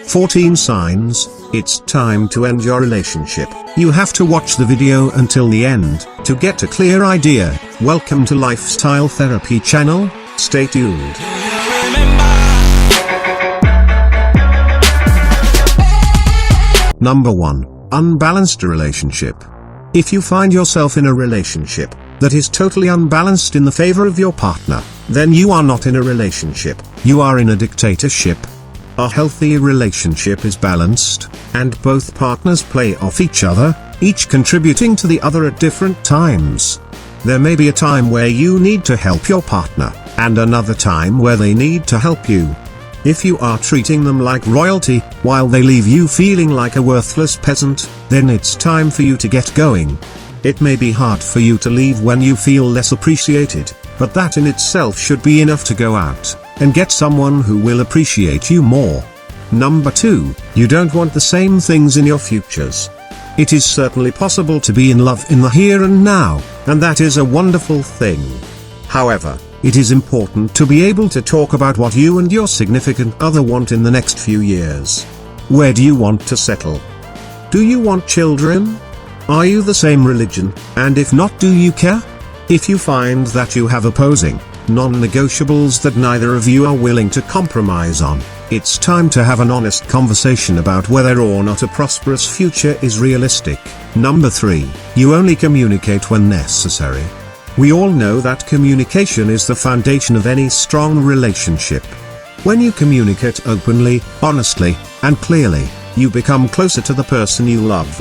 14 signs, it's time to end your relationship. You have to watch the video until the end, to get a clear idea. Welcome to Lifestyle Therapy channel, stay tuned. Number 1. Unbalanced relationship. If you find yourself in a relationship that is totally unbalanced in the favor of your partner, then you are not in a relationship, you are in a dictatorship. A healthy relationship is balanced, and both partners play off each other, each contributing to the other at different times. There may be a time where you need to help your partner, and another time where they need to help you. If you are treating them like royalty, while they leave you feeling like a worthless peasant, then it's time for you to get going. It may be hard for you to leave when you feel less appreciated, but that in itself should be enough to go out and get someone who will appreciate you more. Number 2, you don't want the same things in your futures. It is certainly possible to be in love in the here and now, and that is a wonderful thing. However, it is important to be able to talk about what you and your significant other want in the next few years. Where do you want to settle? Do you want children? Are you the same religion, and if not, do you care? If you find that you have opposing non-negotiables that neither of you are willing to compromise on, it's time to have an honest conversation about whether or not a prosperous future is realistic. Number 3, you only communicate when necessary. We all know that communication is the foundation of any strong relationship. When you communicate openly, honestly, and clearly, you become closer to the person you love.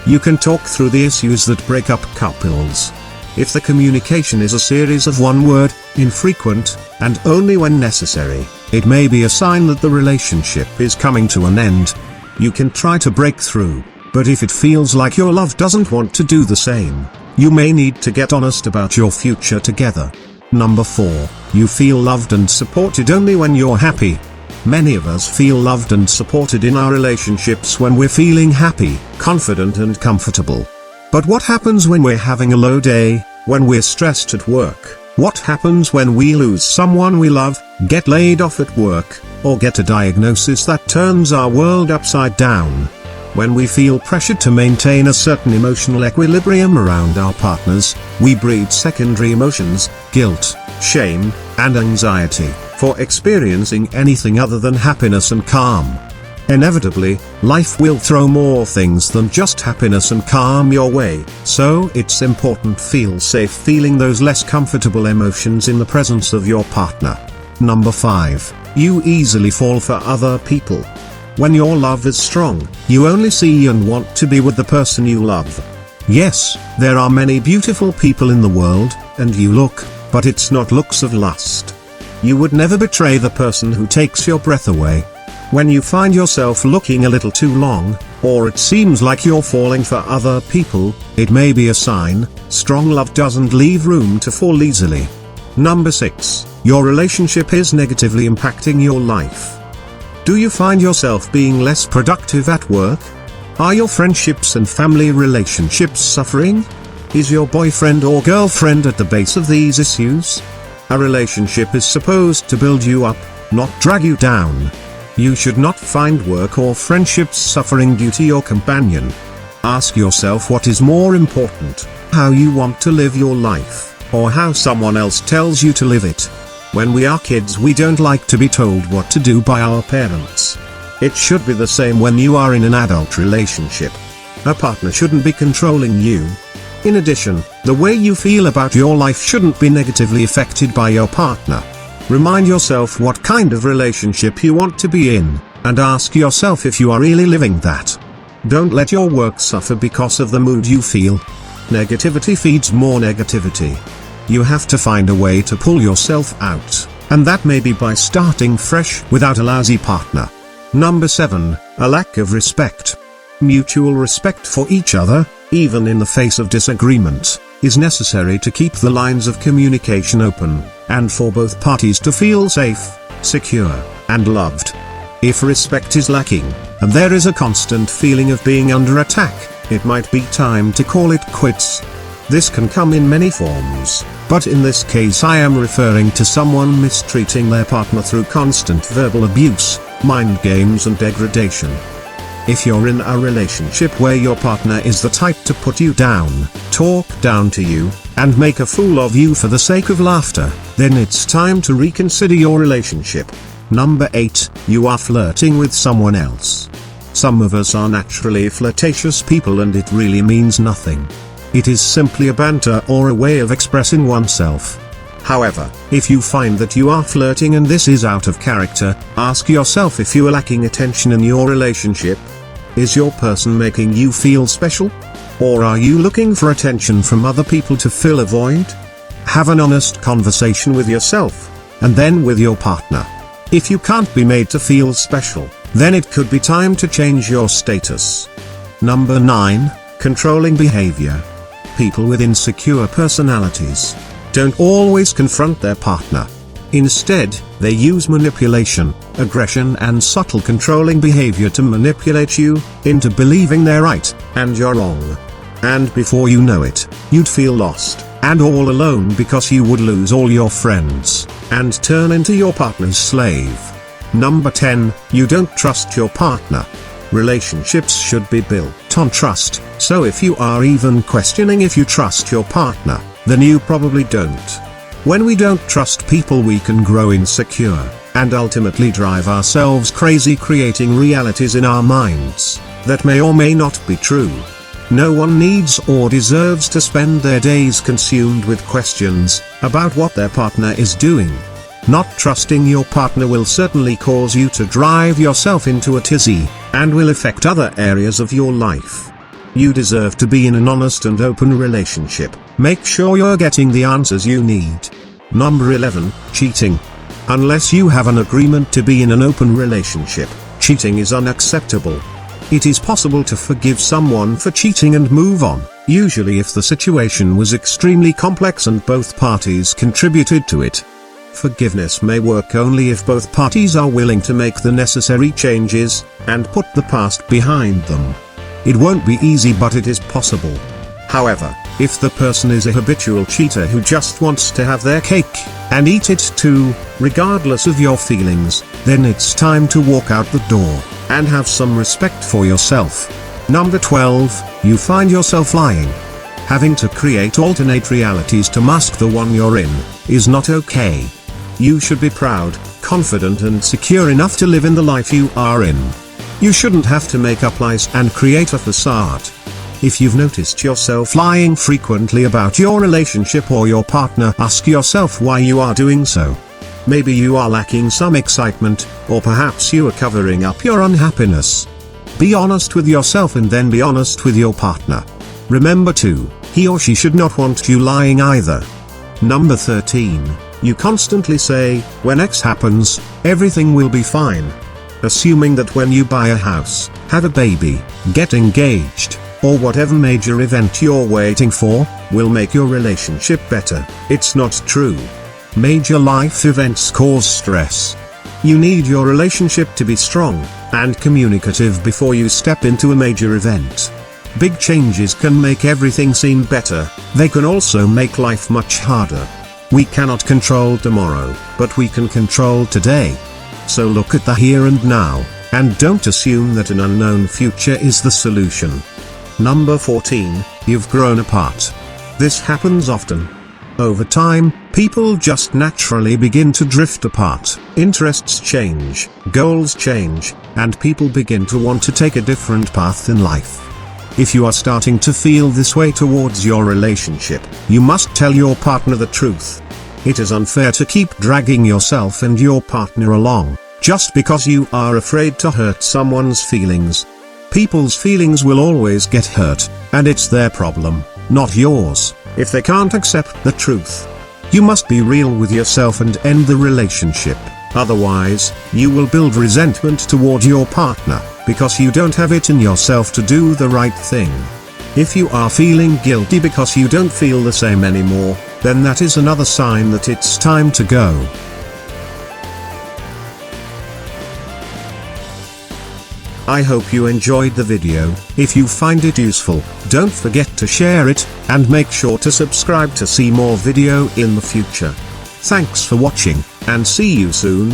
You can talk through the issues that break up couples. If the communication is a series of one word, infrequent, and only when necessary, it may be a sign that the relationship is coming to an end. You can try to break through, but if it feels like your love doesn't want to do the same, you may need to get honest about your future together. Number 4, you feel loved and supported only when you're happy. Many of us feel loved and supported in our relationships when we're feeling happy, confident and comfortable. But what happens when we're having a low day, when we're stressed at work? What happens when we lose someone we love, get laid off at work, or get a diagnosis that turns our world upside down? When we feel pressured to maintain a certain emotional equilibrium around our partners, we breed secondary emotions, guilt, shame, and anxiety, for experiencing anything other than happiness and calm. Inevitably, life will throw more things than just happiness and calm your way, so it's important to feel safe feeling those less comfortable emotions in the presence of your partner. Number 5, you easily fall for other people. When your love is strong, you only see and want to be with the person you love. Yes, there are many beautiful people in the world, and you look, but it's not looks of lust. You would never betray the person who takes your breath away. When you find yourself looking a little too long, or it seems like you're falling for other people, it may be a sign. Strong love doesn't leave room to fall easily. Number 6, your relationship is negatively impacting your life. Do you find yourself being less productive at work? Are your friendships and family relationships suffering? Is your boyfriend or girlfriend at the base of these issues? A relationship is supposed to build you up, not drag you down. You should not find work or friendships suffering due to your companion. Ask yourself what is more important, how you want to live your life, or how someone else tells you to live it. When we are kids, we don't like to be told what to do by our parents. It should be the same when you are in an adult relationship. A partner shouldn't be controlling you. In addition, the way you feel about your life shouldn't be negatively affected by your partner. Remind yourself what kind of relationship you want to be in, and ask yourself if you are really living that. Don't let your work suffer because of the mood you feel. Negativity feeds more negativity. You have to find a way to pull yourself out, and that may be by starting fresh without a lousy partner. Number 7, a lack of respect. Mutual respect for each other, even in the face of disagreement, is necessary to keep the lines of communication open, and for both parties to feel safe, secure, and loved. If respect is lacking, and there is a constant feeling of being under attack, it might be time to call it quits. This can come in many forms, but in this case I am referring to someone mistreating their partner through constant verbal abuse, mind games and degradation. If you're in a relationship where your partner is the type to put you down, talk down to you, and make a fool of you for the sake of laughter, then it's time to reconsider your relationship. Number 8, you are flirting with someone else. Some of us are naturally flirtatious people and it really means nothing. It is simply a banter or a way of expressing oneself. However, if you find that you are flirting and this is out of character, ask yourself if you are lacking attention in your relationship. Is your person making you feel special? Or are you looking for attention from other people to fill a void? Have an honest conversation with yourself, and then with your partner. If you can't be made to feel special, then it could be time to change your status. Number 9, controlling behavior. People with insecure personalities don't always confront their partner. Instead, they use manipulation, aggression and subtle controlling behavior to manipulate you into believing they're right and you're wrong. And before you know it, you'd feel lost and all alone because you would lose all your friends and turn into your partner's slave. Number 10, you don't trust your partner. Relationships should be built on trust, so if you are even questioning if you trust your partner, then you probably don't. When we don't trust people, we can grow insecure, and ultimately drive ourselves crazy, creating realities in our minds that may or may not be true. No one needs or deserves to spend their days consumed with questions about what their partner is doing. Not trusting your partner will certainly cause you to drive yourself into a tizzy, and will affect other areas of your life. You deserve to be in an honest and open relationship. Make sure you're getting the answers you need. Number 11, cheating. Unless you have an agreement to be in an open relationship, cheating is unacceptable. It is possible to forgive someone for cheating and move on, usually if the situation was extremely complex and both parties contributed to it. Forgiveness may work only if both parties are willing to make the necessary changes and put the past behind them. It won't be easy, but it is possible. However, if the person is a habitual cheater who just wants to have their cake and eat it too, regardless of your feelings, then it's time to walk out the door and have some respect for yourself. Number 12, you find yourself lying. Having to create alternate realities to mask the one you're in is not okay. You should be proud, confident and secure enough to live in the life you are in. You shouldn't have to make up lies and create a facade. If you've noticed yourself lying frequently about your relationship or your partner, ask yourself why you are doing so. Maybe you are lacking some excitement, or perhaps you are covering up your unhappiness. Be honest with yourself and then be honest with your partner. Remember too, he or she should not want you lying either. Number 13, you constantly say, when X happens, everything will be fine. Assuming that when you buy a house, have a baby, get engaged, or whatever major event you're waiting for, will make your relationship better. It's not true. Major life events cause stress. You need your relationship to be strong and communicative before you step into a major event. Big changes can make everything seem better, they can also make life much harder. We cannot control tomorrow, but we can control today. So look at the here and now, and don't assume that an unknown future is the solution. Number 14, you've grown apart. This happens often. Over time, people just naturally begin to drift apart. Interests change, goals change, and people begin to want to take a different path in life. If you are starting to feel this way towards your relationship, you must tell your partner the truth. It is unfair to keep dragging yourself and your partner along, just because you are afraid to hurt someone's feelings. People's feelings will always get hurt, and it's their problem, not yours, if they can't accept the truth. You must be real with yourself and end the relationship, otherwise, you will build resentment toward your partner, because you don't have it in yourself to do the right thing. If you are feeling guilty because you don't feel the same anymore, then that is another sign that it's time to go. I hope you enjoyed the video. If you find it useful, don't forget to share it, and make sure to subscribe to see more video in the future. Thanks for watching, and see you soon.